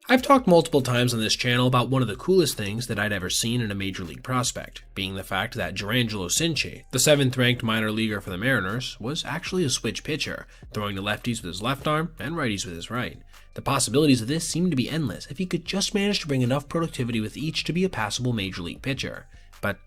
I've talked multiple times on this channel about one of the coolest things that I'd ever seen in a major league prospect, being the fact that Jurrangelo Cinche, the 7th ranked minor leaguer for the Mariners, was actually a switch pitcher, throwing to lefties with his left arm and righties with his right. The possibilities of this seemed to be endless if he could just manage to bring enough productivity with each to be a passable major league pitcher. But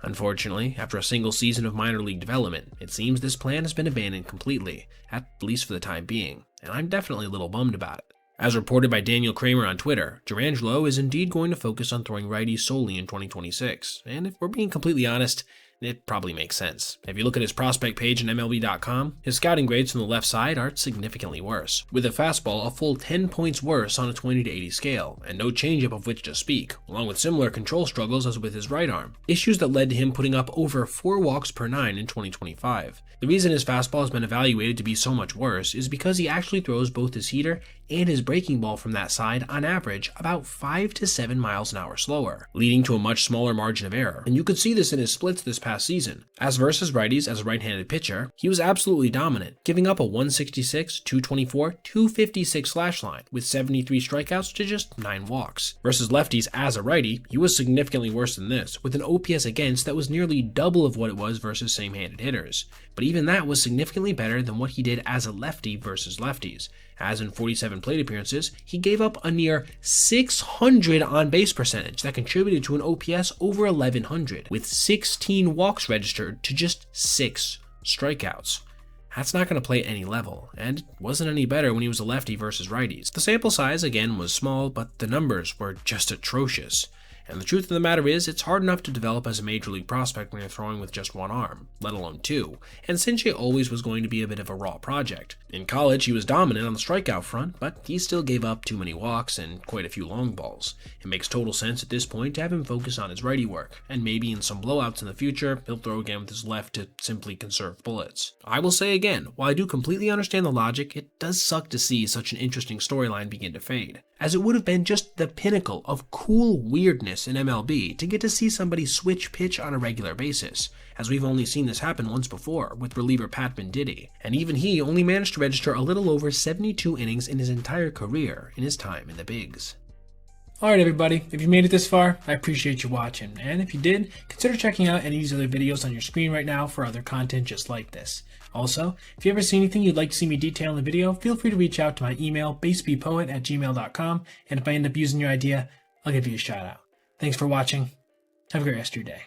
unfortunately, after a single season of minor league development, it seems this plan has been abandoned completely, at least for the time being, and I'm definitely a little bummed about it. As reported by Daniel Kramer on Twitter, Jurrangelo is indeed going to focus on throwing righties solely in 2026, and if we're being completely honest, it probably makes sense. If you look at his prospect page on MLB.com, his scouting grades from the left side are significantly worse, with a fastball a full 10 points worse on a 20 to 80 scale, and no changeup of which to speak, along with similar control struggles as with his right arm, issues that led to him putting up over 4 walks per 9 in 2025. The reason his fastball has been evaluated to be so much worse is because he actually throws both his heater and his breaking ball from that side on average about 5 to 7 miles an hour slower, leading to a much smaller margin of error, and you could see this in his splits this past season. As versus righties as a right-handed pitcher, he was absolutely dominant, giving up a 166, 224, 256 slash line with 73 strikeouts to just 9 walks. Versus lefties as a righty, he was significantly worse than this, with an OPS against that was nearly double of what it was versus same-handed hitters. But even that was significantly better than what he did as a lefty versus lefties, as in 47 plate appearances, he gave up a near 600 on-base percentage that contributed to an OPS over 1100, with 16 walks registered to just 6 strikeouts. That's not going to play at any level, and it wasn't any better when he was a lefty versus righties. The sample size, again, was small, but the numbers were just atrocious. And the truth of the matter is, it's hard enough to develop as a major league prospect when you're throwing with just one arm, let alone two, and Cinche always was going to be a bit of a raw project. In college, he was dominant on the strikeout front, but he still gave up too many walks and quite a few long balls. It makes total sense at this point to have him focus on his righty work, and maybe in some blowouts in the future, he'll throw again with his left to simply conserve bullets. I will say again, while I do completely understand the logic, it does suck to see such an interesting storyline begin to fade, as it would have been just the pinnacle of cool weirdness in MLB to get to see somebody switch pitch on a regular basis, as we've only seen this happen once before with reliever Pat Venditti, and even he only managed to register a little over 72 innings in his entire career in his time in the bigs. Alright everybody, if you made it this far, I appreciate you watching, and if you did, consider checking out any of these other videos on your screen right now for other content just like this. Also, if you ever see anything you'd like to see me detail in the video, feel free to reach out to my email, basebpoet@gmail.com, and if I end up using your idea, I'll give you a shout out. Thanks for watching. Have a great rest of your day.